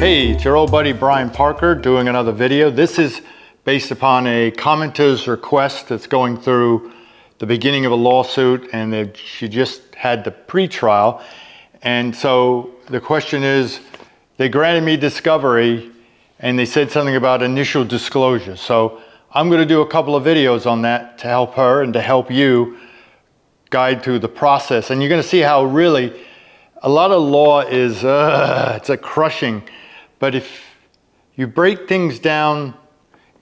Hey, it's your old buddy Brian Parker doing another video. This is based upon a commenter's request that's going through the beginning of a lawsuit, and she just had the pre-trial. And so the question is, they granted me discovery and they said something about initial disclosure. So I'm going to do a couple of videos on that to help her and to help you guide through the process. And you're going to see how really a lot of law is, it's a crushing. But if you break things down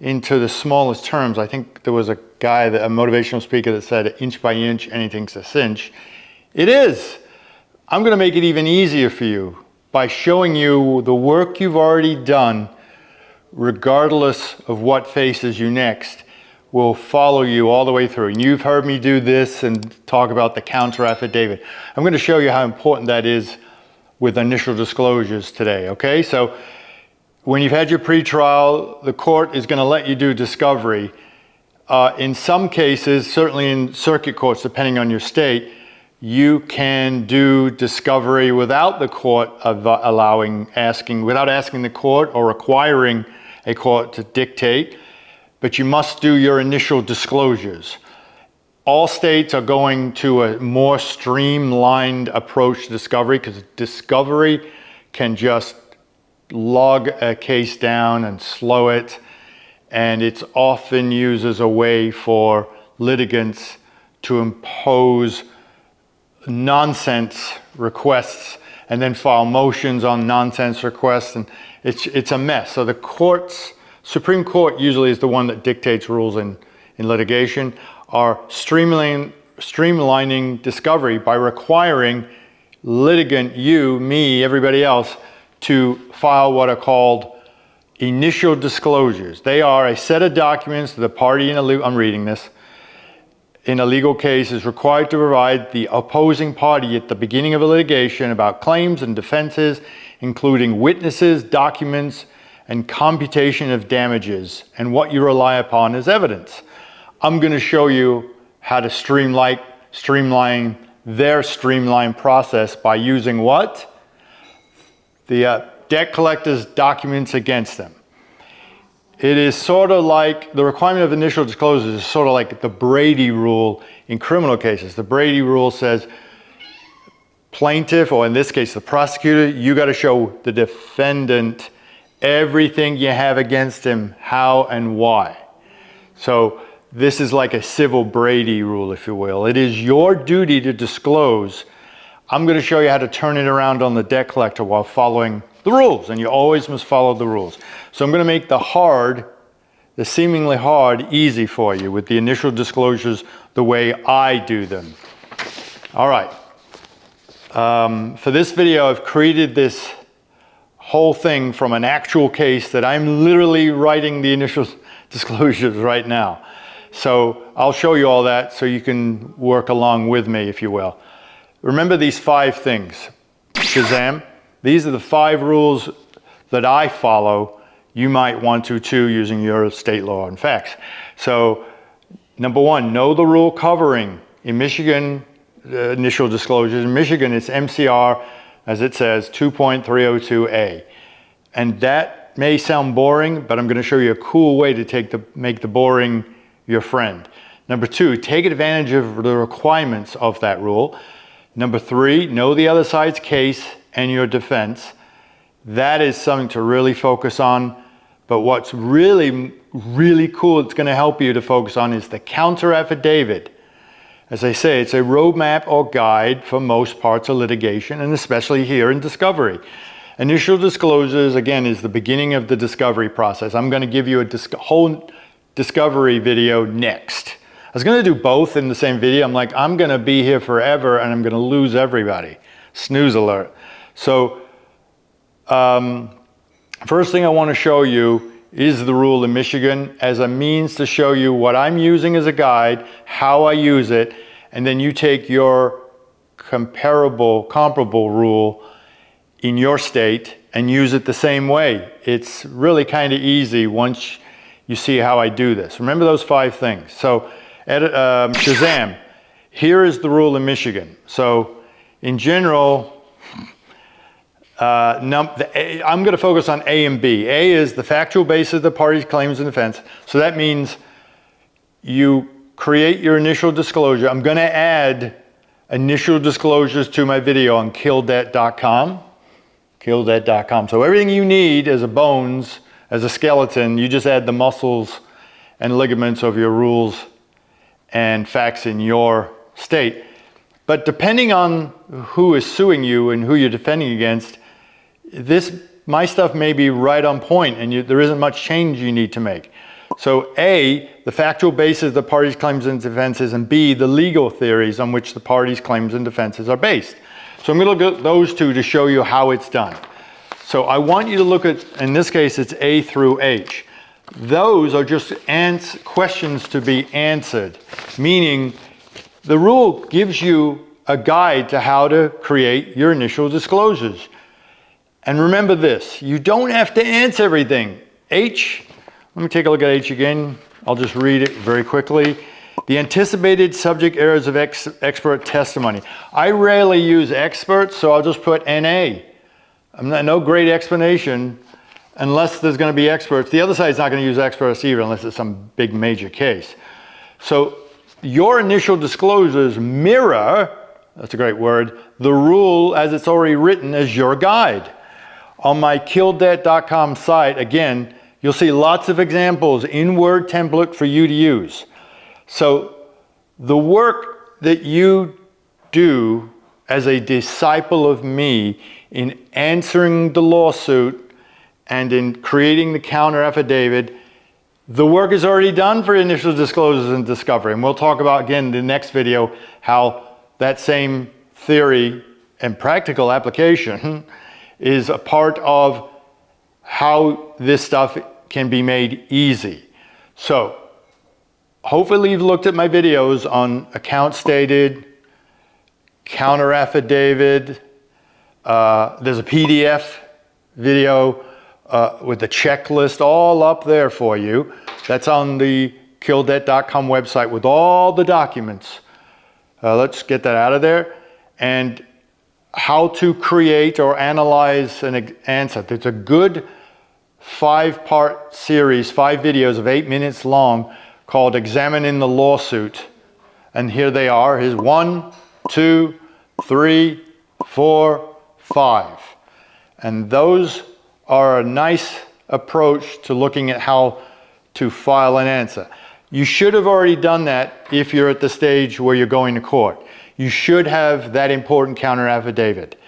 into the smallest terms, I think there was a guy, a motivational speaker, that said inch by inch, anything's a cinch. It is. I'm going to make it even easier for you by showing you the work you've already done, regardless of what faces you next, will follow you all the way through. And you've heard me do this and talk about the counter affidavit. I'm going to show you how important that is with initial disclosures today, okay? So when you've had your pre-trial, the court is going to let you do discovery. In some cases, certainly in circuit courts, depending on your state, you can do discovery without the court without asking the court or requiring a court to dictate, but you must do your initial disclosures. All states are going to a more streamlined approach to discovery, because discovery can just log a case down and slow it, and it's often used as a way for litigants to impose nonsense requests and then file motions on nonsense requests, and it's a mess. So the Supreme Court usually is the one that dictates rules in litigation, are streamlining discovery by requiring litigant, you, me, everybody else, to file what are called initial disclosures. They are a set of documents that the party I'm reading this, in a legal case is required to provide the opposing party at the beginning of a litigation about claims and defenses, including witnesses, documents, and computation of damages, and what you rely upon as evidence. I'm going to show you how to streamline their streamlined process by using what? The debt collector's documents against them. It is sort of like the requirement of initial disclosures is sort of like the Brady rule in criminal cases. The Brady rule says plaintiff, or in this case the prosecutor, you got to show the defendant everything you have against him, how and why. So this is like a civil Brady rule, if you will. It is your duty to disclose. I'm going to show you how to turn it around on the debt collector while following the rules, and you always must follow the rules. So I'm going to make the seemingly hard, easy for you with the initial disclosures the way I do them. All right. For this video, I've created this whole thing from an actual case that I'm literally writing the initial disclosures right now. So I'll show you all that so you can work along with me, if you will. Remember these 5 things. Shazam. These are the 5 rules that I follow. You might want to too, using your state law and facts. So number 1, know the rule covering. In Michigan, initial disclosures. In Michigan, it's MCR, as it says, 2.302A. And that may sound boring, but I'm going to show you a cool way to make the boring your friend. Number 2, take advantage of the requirements of that rule. Number 3, know the other side's case and your defense. That is something to really focus on. But what's really, really cool, it's going to help you to focus on, is the counter affidavit. As I say, it's a roadmap or guide for most parts of litigation, and especially here in discovery. Initial disclosures, again, is the beginning of the discovery process. I'm going to give you a whole discovery video next. I was going to do both in the same video. I'm going to be here forever and I'm going to lose everybody. Snooze alert. So first thing I want to show you is the rule in Michigan as a means to show you what I'm using as a guide, how I use it, and then you take your comparable rule in your state and use it the same way. It's really kind of easy once you see how I do this. Remember those 5 things. So Shazam, here is the rule in Michigan. So in general, I'm going to focus on A and B. A is the factual basis of the party's claims and defense. So that means you create your initial disclosure. I'm going to add initial disclosures to my video on killdebt.com. Killdebt.com. So everything you need as a bones, as a skeleton, you just add the muscles and ligaments of your rules and facts in your state. But depending on who is suing you and who you're defending against, my stuff may be right on point and there isn't much change you need to make. So A, the factual basis of the parties' claims and defenses, and B, the legal theories on which the parties' claims and defenses are based. So I'm going to look at those two to show you how it's done. So I want you to look at, in this case, it's A through H. Those are just questions to be answered, meaning the rule gives you a guide to how to create your initial disclosures. And remember this, you don't have to answer everything. H, let me take a look at H again. I'll just read it very quickly. The anticipated subject areas of expert testimony. I rarely use experts, so I'll just put NA. No great explanation unless there's going to be experts. The other side's not going to use experts either unless it's some big major case. So your initial disclosures mirror, that's a great word, the rule as it's already written as your guide. On my killdebt.com site, again, you'll see lots of examples in Word template for you to use. So the work that you do as a disciple of me in answering the lawsuit and in creating the counter affidavit, the work is already done for initial disclosures and discovery. And we'll talk about, again, in the next video, how that same theory and practical application is a part of how this stuff can be made easy. So hopefully you've looked at my videos on account stated, counter affidavit. There's a PDF video with the checklist all up there for you. That's on the killdebt.com website with all the documents. Let's get that out of there. And how to create or analyze an answer. There's a good 5-part series, 5 videos of 8 minutes long called Examining the Lawsuit. And here they are. Here's 1, 2, 3, 4, 5. And those are a nice approach to looking at how to file an answer. You should have already done that if you're at the stage where you're going to court. You should have that important counter affidavit.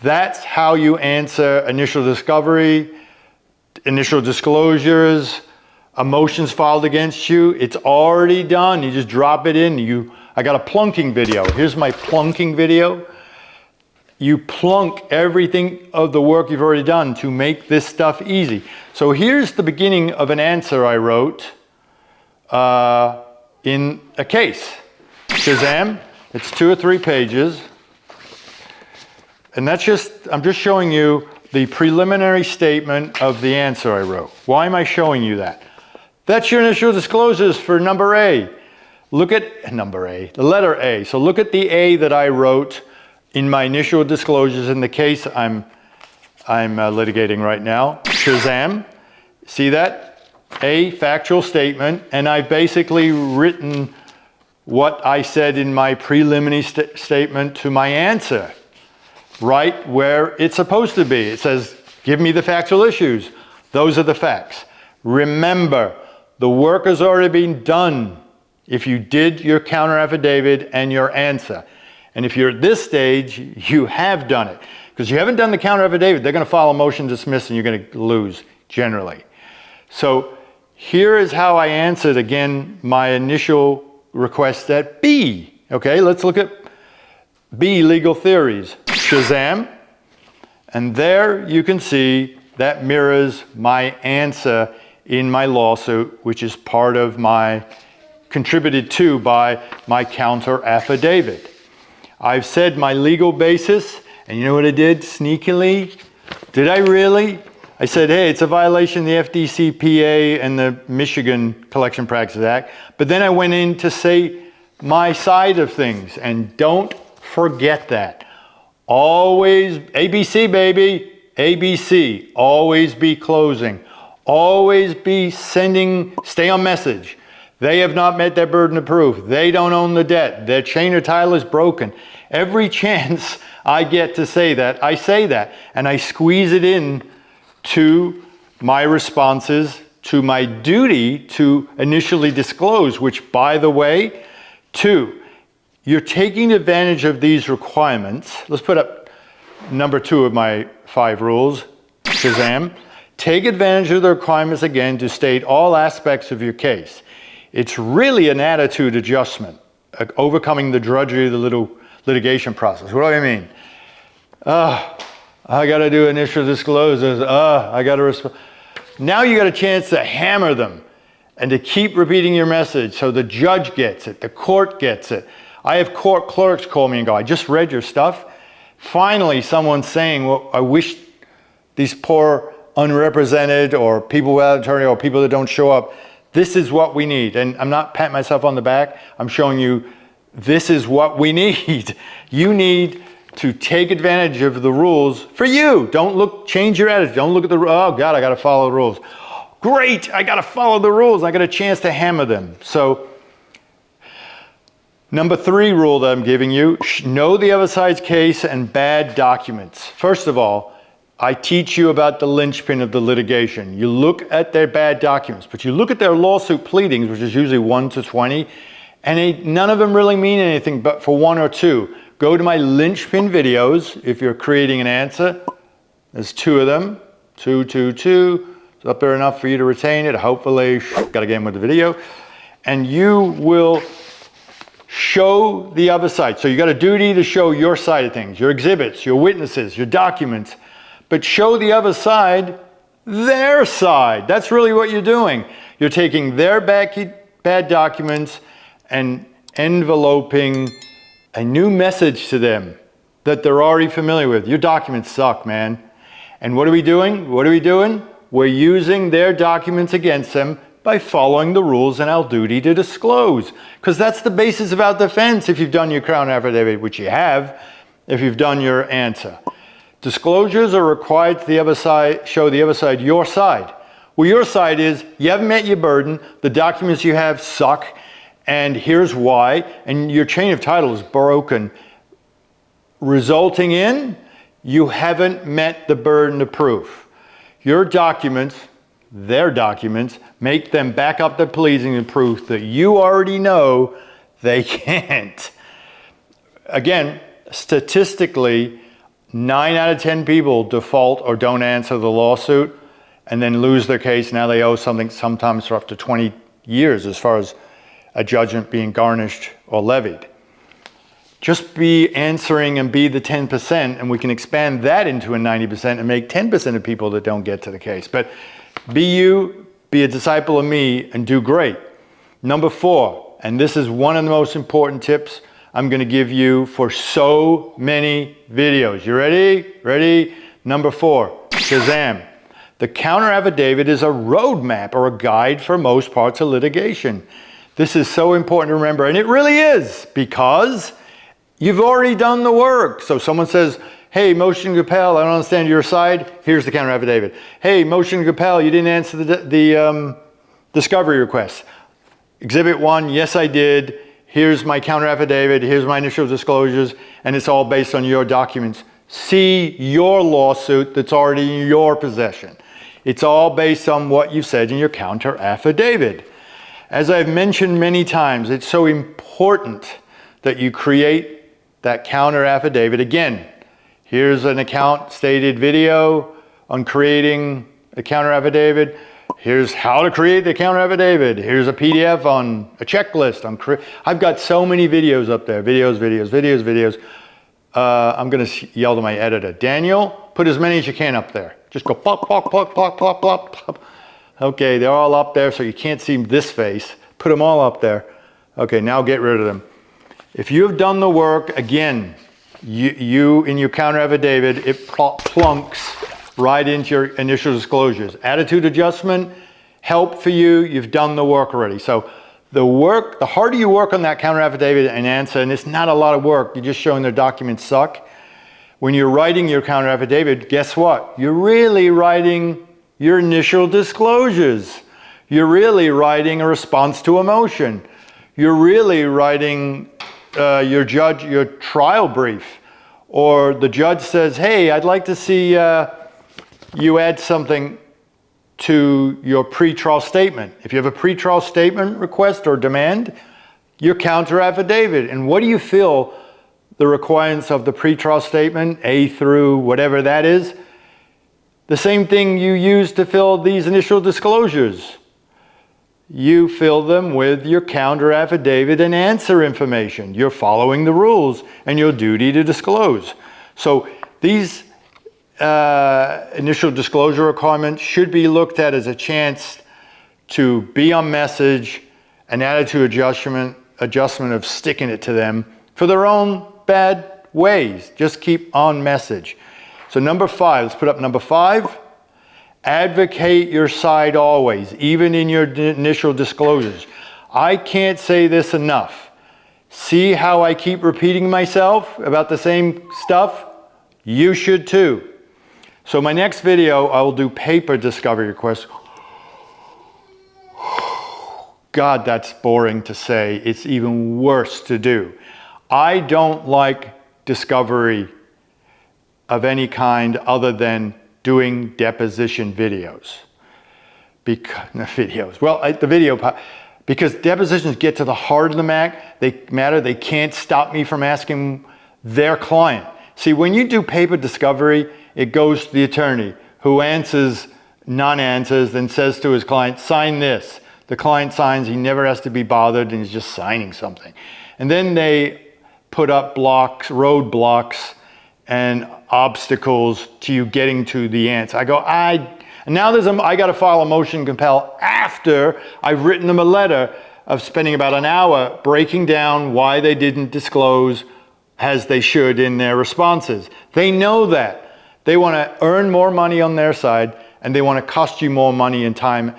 That's how you answer initial discovery, initial disclosures, a motion's filed against you. It's already done. You just drop it in. I got a plunking video. Here's my plunking video. You plunk everything of the work you've already done to make this stuff easy. So here's the beginning of an answer I wrote in a case. Shazam. It's 2 or 3 pages. And I'm just showing you the preliminary statement of the answer I wrote. Why am I showing you that? That's your initial disclosures for number A. Look at number A, the letter A. So look at the A that I wrote in my initial disclosures in the case I'm litigating right now. Shazam. See that? A factual statement, and I've basically written what I said in my preliminary statement to my answer, right where it's supposed to be. It says, give me the factual issues. Those are the facts. Remember, the work has already been done if you did your counter affidavit and your answer. And if you're at this stage, you have done it. Because you haven't done the counter affidavit, they're going to file a motion to dismiss and you're going to lose, generally. So here is how I answered, again, my initial request at B. Okay, let's look at B, legal theories. Shazam. And there you can see that mirrors my answer in my lawsuit, which is part of contributed to by my counter affidavit. I've said my legal basis, and you know what I did sneakily? Did I really? I said, hey, it's a violation of the FDCPA and the Michigan Collection Practices Act. But then I went in to say my side of things, and don't forget that. Always ABC, baby. ABC, always be closing. Always be stay on message. They have not met their burden of proof. They don't own the debt. Their chain of title is broken. Every chance I get to say that, I say that. And I squeeze it in to my responses, to my duty to initially disclose, which, by the way, 2, you're taking advantage of these requirements. Let's put up number 2 of my 5 rules. Shazam. Take advantage of the requirements again to state all aspects of your case. It's really an attitude adjustment, overcoming the drudgery of the litigation process. What do I mean? I got to do initial disclosures. I got to respond. Now you got a chance to hammer them and to keep repeating your message so the judge gets it, the court gets it. I have court clerks call me and go, I just read your stuff. Finally, someone's saying, well, I wish these poor unrepresented or people without attorney or people that don't show up, this is what we need. And I'm not patting myself on the back. I'm showing you this is what we need. You need to take advantage of the rules for you. Don't change your attitude. Don't look at oh God, I got to follow the rules. Great, I got to follow the rules. I got a chance to hammer them. So number 3 rule that I'm giving you, know the other side's case and bad documents. First of all, I teach you about the linchpin of the litigation. You look at their bad documents, but you look at their lawsuit pleadings, which is usually 1 to 20, and none of them really mean anything but for 1 or 2. Go to my linchpin videos if you're creating an answer. There's 2 of them, 2, 2, 2. It's up there enough for you to retain it. Hopefully, got to get in with the video. And you will show the other side. So you got a duty to show your side of things, your exhibits, your witnesses, your documents. But show the other side their side. That's really what you're doing. You're taking their bad documents and enveloping a new message to them that they're already familiar with. Your documents suck, man. And what are we doing? What are we doing? We're using their documents against them by following the rules and our duty to disclose. Because that's the basis of our defense if you've done your Crown affidavit, which you have, if you've done your answer. Disclosures are required to the other side, show the other side your side. Well, your side is, you haven't met your burden, the documents you have suck, and here's why, and your chain of title is broken, resulting in you haven't met the burden of proof. Your documents, their documents, make them back up the pleading and proof that you already know they can't. Again, statistically, 9 out of 10 people default or don't answer the lawsuit and then lose their case. Now they owe something sometimes for up to 20 years as far as a judgment being garnished or levied. Just be answering and be the 10%, and we can expand that into a 90% and make 10% of people that don't get to the case. But be you, be a disciple of me, and do great. Number 4, and this is one of the most important tips I'm going to give you for so many videos. You ready? Ready? Number 4, Shazam. The counter affidavit is a roadmap or a guide for most parts of litigation. This is so important to remember, and it really is, because you've already done the work. So someone says, hey, motion to compel, I don't understand your side. Here's the counter affidavit. Hey, motion to compel, you didn't answer the discovery request. Exhibit 1, yes, I did. Here's my counter affidavit. Here's my initial disclosures. And it's all based on your documents. See your lawsuit that's already in your possession. It's all based on what you said in your counter affidavit. As I've mentioned many times, it's so important that you create that counter affidavit. Again, here's an account stated video on creating a counter affidavit. Here's how to create the counter affidavit. Here's a PDF on a checklist. I've got so many videos up there. Videos. I'm going to yell to my editor, Daniel, put as many as you can up there. Just go pop, pop, pop, pop, pop, pop, pop. Okay, they're all up there, so you can't see this face. Put them all up there. Okay, now get rid of them. If you have done the work, again, you in your counter affidavit, it plunks right into your initial disclosures. Attitude adjustment, help for you, you've done the work already. So the harder you work on that counter affidavit and answer, and it's not a lot of work, you're just showing their documents suck. when you're writing your counter affidavit, guess what? You're really writing your initial disclosures. You're really writing a response to a motion. You're really writing your trial brief. Or the judge says, hey, I'd like to see you add something to your pretrial statement. If you have a pretrial statement request or demand, your counter affidavit. And what do you feel the requirements of the pretrial statement, A through whatever that is? The same thing you use to fill these initial disclosures. You fill them with your counter affidavit and answer information. You're following the rules and your duty to disclose. So these initial disclosure requirements should be looked at as a chance to be on message, an attitude adjustment of sticking it to them for their own bad ways. Just keep on message. So number 5, let's put up number 5. Advocate your side always, even in your initial disclosures. I can't say this enough. See how I keep repeating myself about the same stuff? You should too. So my next video, I will do paper discovery requests. God, that's boring to say. It's even worse to do. I don't like discovery of any kind other than doing deposition videos. Because depositions get to the heart of the matter. They can't stop me from asking their client. See, when you do paper discovery, it goes to the attorney who answers, non-answers, then says to his client, sign this. The client signs, he never has to be bothered, and he's just signing something. And then they put up blocks, roadblocks, and obstacles to you getting to the answer. I got to file a motion to compel after I've written them a letter of spending about an hour breaking down why they didn't disclose as they should in their responses. They know that. They want to earn more money on their side, and they want to cost you more money and time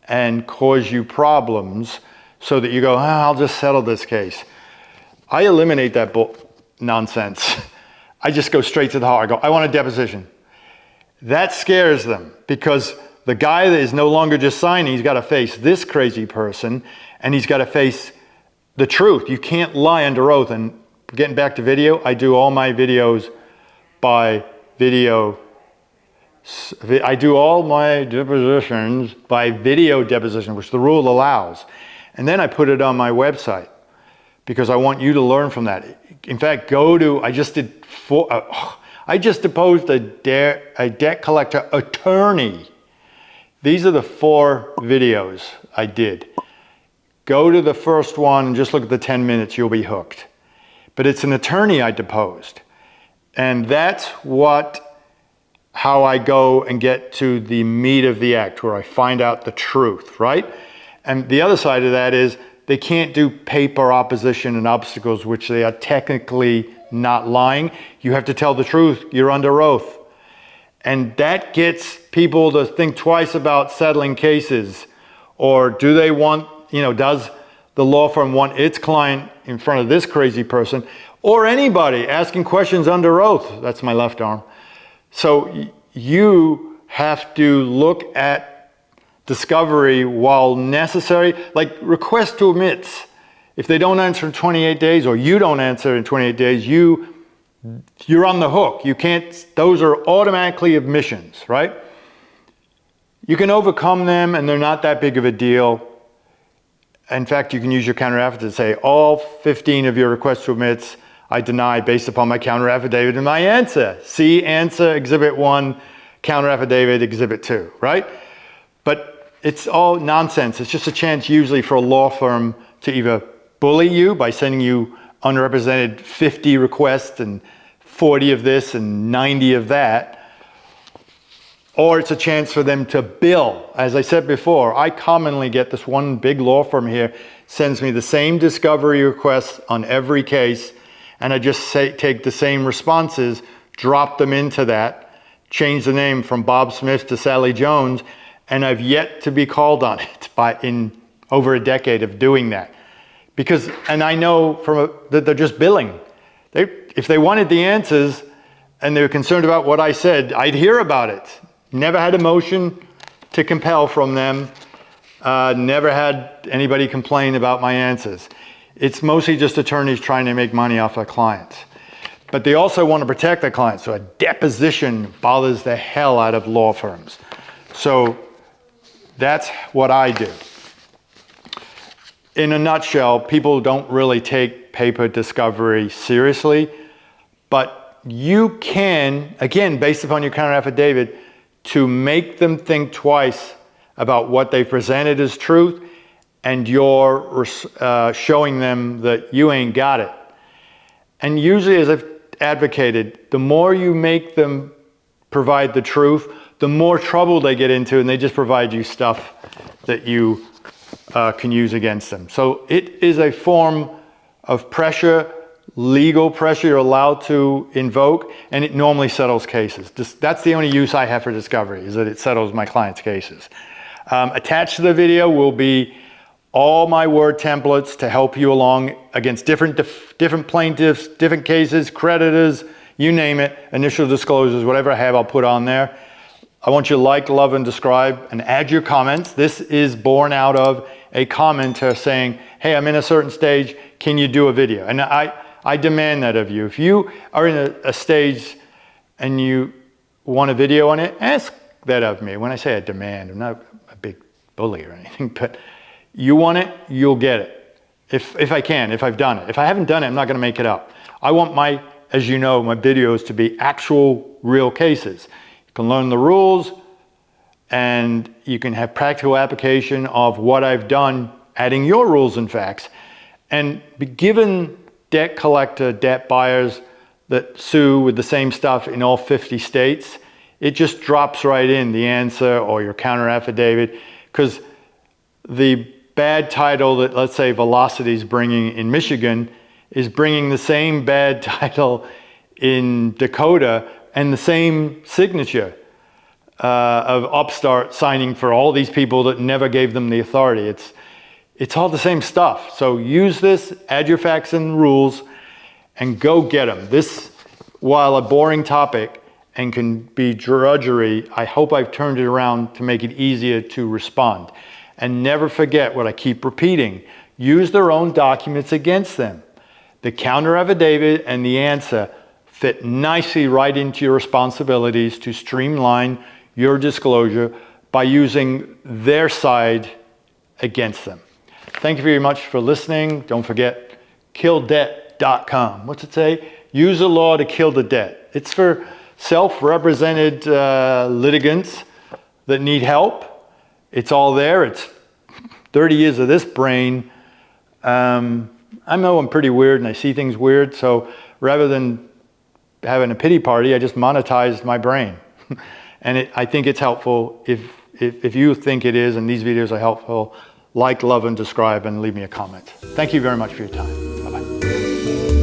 and cause you problems so that you go, I'll just settle this case. I eliminate that nonsense. I just go straight to the heart. I go, I want a deposition. That scares them because the guy that is no longer just signing, he's got to face this crazy person and he's got to face the truth. You can't lie under oath. And getting back to video, I do all my videos by video. I do all my depositions by video deposition, which the rule allows. And then I put it on my website because I want you to learn from that. In fact, I just deposed a debt collector attorney. These are the 4 videos I did. Go to the first one and just look at the 10 minutes, you'll be hooked. But it's an attorney I deposed. And that's how I go and get to the meat of the act, where I find out the truth, right? And the other side of that is they can't do paper opposition and obstacles, which they are technically not lying. You have to tell the truth. You're under oath. And that gets people to think twice about settling cases. Or do they want, does the law firm want its client in front of this crazy person? Or anybody asking questions under oath. That's my left arm. So you have to look at discovery while necessary, like request to omits. If they don't answer in 28 days or you don't answer in 28 days, you're on the hook. You can't, those are automatically omissions, right? You can overcome them and they're not that big of a deal. In fact, you can use your counter affidavit to say, all 15 of your requests to omits I deny based upon my counter affidavit and my answer. See answer exhibit 1, counter affidavit exhibit 2, right? But it's all nonsense. It's just a chance usually for a law firm to either bully you by sending you unrepresented 50 requests and 40 of this and 90 of that, or it's a chance for them to bill. As I said before, I commonly get this one big law firm here sends me the same discovery requests on every case, and I just take the same responses, drop them into that, change the name from Bob Smith to Sally Jones, and I've yet to be called on it in over a decade of doing that. And I know that they're just billing. If they wanted the answers and they were concerned about what I said, I'd hear about it. Never had a motion to compel from them. Never had anybody complain about my answers. It's mostly just attorneys trying to make money off their clients. But they also want to protect their clients, so a deposition bothers the hell out of law firms. So that's what I do. In a nutshell, people don't really take paper discovery seriously, but you can, again, based upon your counter affidavit, to make them think twice about what they presented as truth, and you're showing them that you ain't got it. And usually, as I've advocated, the more you make them provide the truth, the more trouble they get into, and they just provide you stuff that you can use against them. So it is a form of pressure, legal pressure you're allowed to invoke, and it normally settles cases. That's the only use I have for discovery, is that it settles my clients' cases. Attached to the video will be all my word templates to help you along against different plaintiffs, different cases, creditors, you name it, initial disclosures, whatever I have, I'll put on there. I want you to like, love, and subscribe, and add your comments. This is born out of a commenter saying, hey, I'm in a certain stage, can you do a video? And I demand that of you. If you are in a stage and you want a video on it, ask that of me. When I say I demand, I'm not a big bully or anything, but you want it, you'll get it. If I can, if I've done it. If I haven't done it, I'm not gonna make it up. I want my, as you know, my videos to be actual real cases. You can learn the rules, and you can have practical application of what I've done, adding your rules and facts, and be given debt collector, debt buyers that sue with the same stuff in all 50 states. It just drops right in, the answer or your counter affidavit, because the bad title that, let's say, Velocity is bringing in Michigan is bringing the same bad title in Dakota and the same signature of Upstart signing for all these people that never gave them the authority. It's all the same stuff. So use this, add your facts and rules, and go get them. This, while a boring topic and can be drudgery, I hope I've turned it around to make it easier to respond. And never forget what I keep repeating. Use their own documents against them. The counter affidavit and the answer fit nicely right into your responsibilities to streamline your disclosure by using their side against them. Thank you very much for listening. Don't forget, killdebt.com. What's it say? Use the law to kill the debt. It's for self-represented litigants that need help. It's all there. It's 30 years of this brain. I know I'm pretty weird and I see things weird, so rather than having a pity party, I just monetized my brain. And I think it's helpful. If you think it is and these videos are helpful, like, love, and subscribe, and leave me a comment. Thank you very much for your time. Bye-bye.